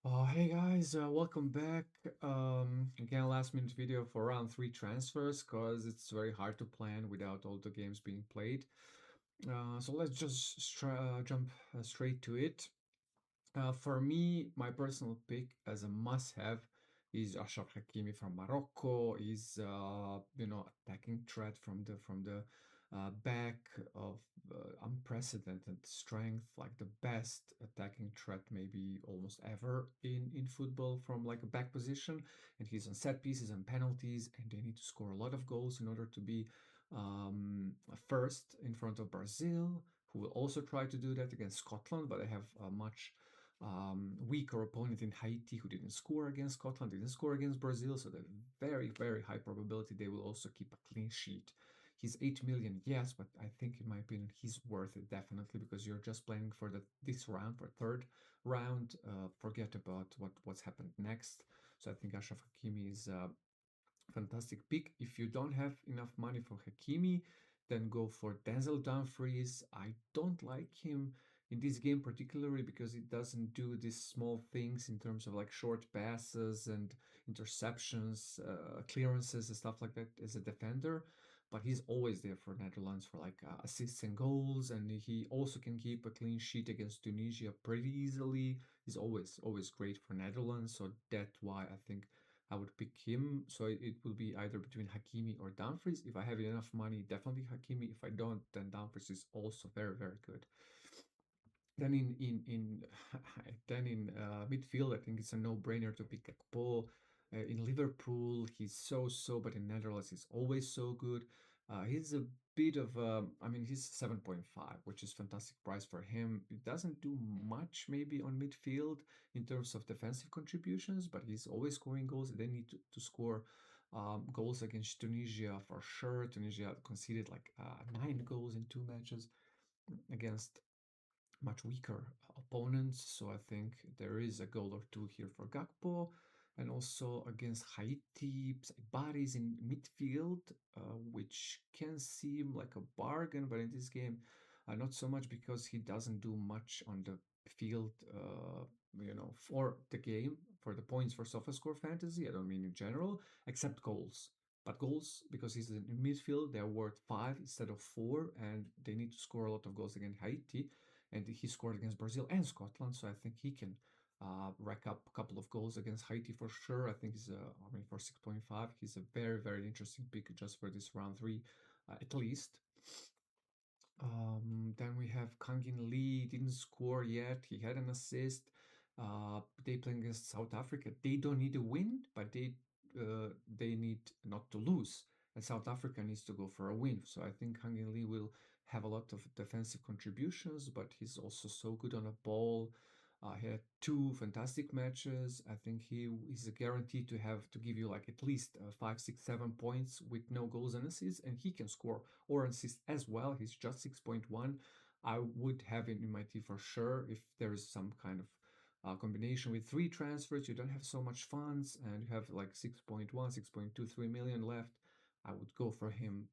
Hey guys, welcome back. Again, last minute video for round three transfers because it's very hard to plan without all the games being played. So let's just jump straight to it. For me, my personal pick as a must-have is Ashraf Hakimi from Morocco. He's attacking threat from the back of unprecedented strength, like the best attacking threat maybe almost ever in football from like a back position. And he's on set pieces and penalties, and they need to score a lot of goals in order to be first in front of Brazil, who will also try to do that against Scotland, but they have a much weaker opponent in Haiti who didn't score against Scotland, didn't score against Brazil, so there's very, very high probability they will also keep a clean sheet. He's 8 million, yes, but I think in my opinion he's worth it definitely because you're just planning for this round, for third round. Forget about what's happened next. So I think Ashraf Hakimi is fantastic pick. If you don't have enough money for Hakimi, then go for Denzel Dumfries. I don't like him in this game particularly because he doesn't do these small things in terms of like short passes and interceptions, clearances and stuff like that as a defender. But he's always there for Netherlands for like assists and goals, and he also can keep a clean sheet against Tunisia pretty easily. He's always great for Netherlands, so that's why I think I would pick him. So it will be either between Hakimi or Dumfries. If I have enough money, definitely Hakimi. If I don't, then Dumfries is also very good. Then in then in midfield, I think it's a no-brainer to pick Gakpo. In Liverpool, he's so, but in Netherlands, he's always so good. He's a bit of I mean, he's 7.5, which is fantastic price for him. He doesn't do much maybe on midfield in terms of defensive contributions, but he's always scoring goals. They need to score goals against Tunisia for sure. Tunisia conceded like 9 goals in 2 matches against much weaker opponents. So I think there is a goal or two here for Gakpo. And also against Haiti, Baris in midfield, which can seem like a bargain, but in this game, not so much because he doesn't do much on the field, for the game, for the points for SofaScore fantasy. I don't mean in general, except goals. But goals, because he's in midfield, they're worth 5 instead of 4, and they need to score a lot of goals against Haiti, and he scored against Brazil and Scotland, so I think he can rack up a couple of goals against Haiti for sure. I think I mean, for 6.5, he's a very interesting pick just for this round three, at least. Then we have Kangin Lee, didn't score yet. He had an assist. They playing against South Africa. They don't need a win, but they need not to lose. And South Africa needs to go for a win. So I think Kangin Lee will have a lot of defensive contributions, but he's also so good on a ball. He had 2 fantastic matches. I think he is a guarantee to have to give you like at least 5, 6, 7 points with no goals and assists, and he can score or assist as well. He's just 6.1. I would have him in my team for sure if there is some kind of combination with 3 transfers. You don't have so much funds, and you have like 6.1, 6.23 million left. I would go for him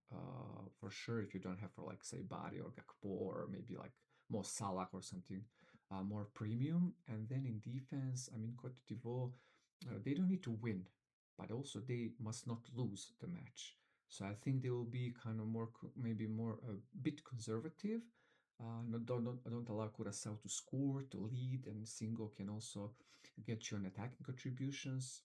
for sure if you don't have for like say Bari or Gakpo or maybe like Mo Salah or something more premium. And then in defense, I mean, Cote d'Ivoire, they don't need to win, but also they must not lose the match. So I think they will be kind of more, maybe more a bit conservative. Don't allow Curacao to score, to lead, and Singo can also get you an attacking contributions.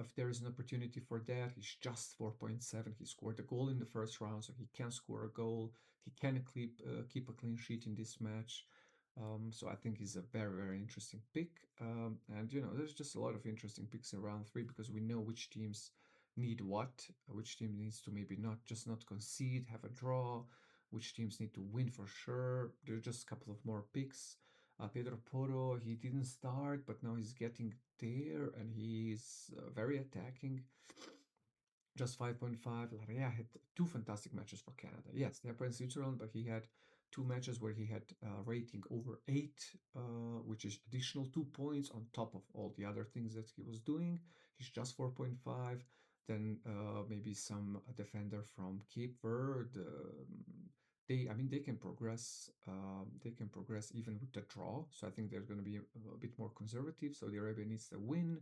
If there is an opportunity for that, he's just 4.7. He scored a goal in the first round, so he can score a goal. He can keep a clean sheet in this match. So I think he's a very interesting pick. And there's just a lot of interesting picks in round three because we know which teams need what, which team needs to maybe not concede, have a draw, which teams need to win for sure. There's just a couple of more picks. Pedro Porro, he didn't start, but now he's getting there and he's very attacking. Just 5.5. Larea had 2 fantastic matches for Canada. Yes, they're playing Switzerland, but he had 2 matches where he had rating over 8, which is additional 2 points on top of all the other things that he was doing. He's just 4.5. Then maybe some defender from Cape Verde, I mean, they can progress. They can progress even with the draw. So I think they're going to be a bit more conservative. Saudi Arabia needs the win.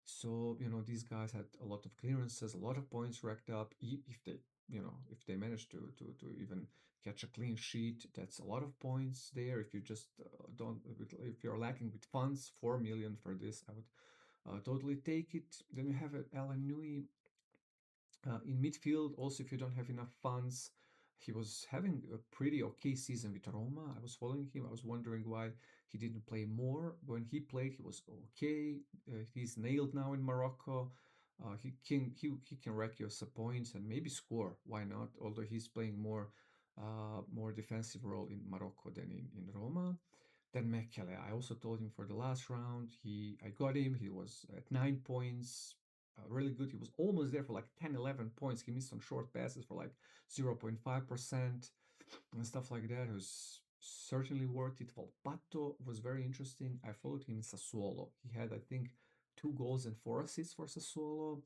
So, these guys had a lot of clearances, a lot of points racked up. If they, if they manage to even catch a clean sheet, that's a lot of points there. If you just don't, if you're lacking with funds, 4 million for this, I would totally take it. Then you have El Nui in midfield. Also, if you don't have enough funds, he was having a pretty okay season with Roma. I was following him. I was wondering why he didn't play more. When he played, he was okay. He's nailed now in Morocco. He can rack you some points and maybe score. Why not? Although he's playing more defensive role in Morocco than in Roma. Then Mekele, I also told him for the last round. I got him. He was at 9 points, really good. He was almost there for like 10, 11 points. He missed on short passes for like 0.5% and stuff like that. It was certainly worth it. Volpato was very interesting. I followed him in Sassuolo. He had, I think, 2 goals and 4 assists for Sassuolo,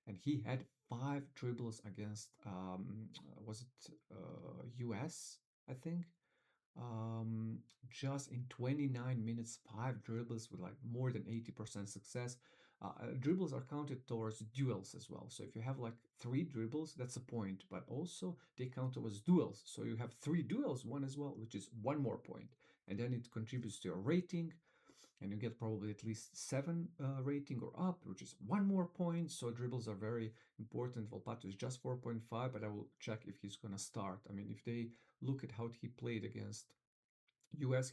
and he had 5 dribbles against, was it US, I think? um, just in 29 minutes, 5 dribbles with like more than 80% success. Dribbles are counted towards duels as well. So if you have like 3 dribbles, that's a point, but also they count towards duels. So you have 3 duels, one as well, which is one more point. And then it contributes to your rating, and you get probably at least 7 rating or up, which is one more point. So dribbles are very important. Volpato is just 4.5, but I will check if he's going to start. I mean, if they look at how he played against US,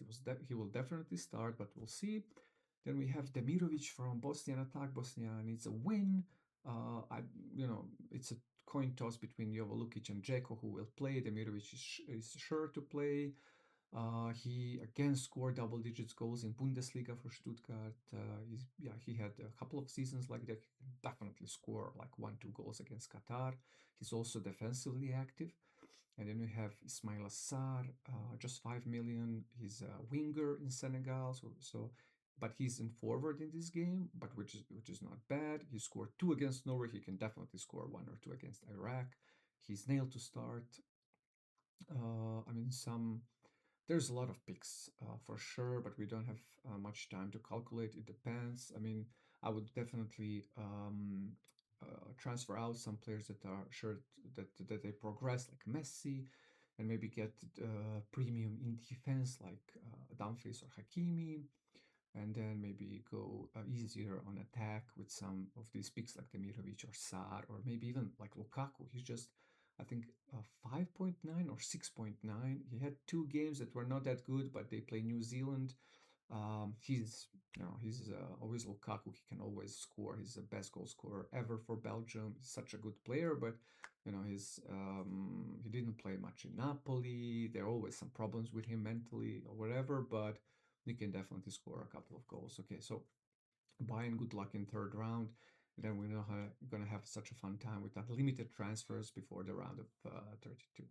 he will definitely start, but we'll see. Then we have Demirovic from Bosnian attack. Bosnia needs a win. I, it's a coin toss between Jovo Lukic and Dzeko who will play. Demirovic is sure to play. He again scored double digits goals in Bundesliga for Stuttgart. He had a couple of seasons like that. He can definitely score like 1, 2 goals against Qatar. He's also defensively active. And then we have Ismail Assar, just 5 million. He's a winger in Senegal, but he's in forward in this game, but which is not bad. He scored 2 against Norway. He can definitely score 1 or 2 against Iraq. He's nailed to start. I mean, there's a lot of picks for sure, but we don't have much time to calculate. It depends. I mean, I would definitely transfer out some players that are sure that they progress, like Messi, and maybe get premium in defense like Dumfries or Hakimi, and then maybe go easier on attack with some of these picks like Demirovic or Sar, or maybe even like Lukaku. He's just, I think, 5.9 or 6.9. He had 2 games that were not that good, but they play New Zealand. He's always Lukaku. He can always score. He's the best goal scorer ever for Belgium. He's such a good player, but he didn't play much in Napoli. There are always some problems with him mentally or whatever, but he can definitely score a couple of goals. Okay, so Bayern, good luck in third round. And then we're gonna have such a fun time with unlimited transfers before the round of 32.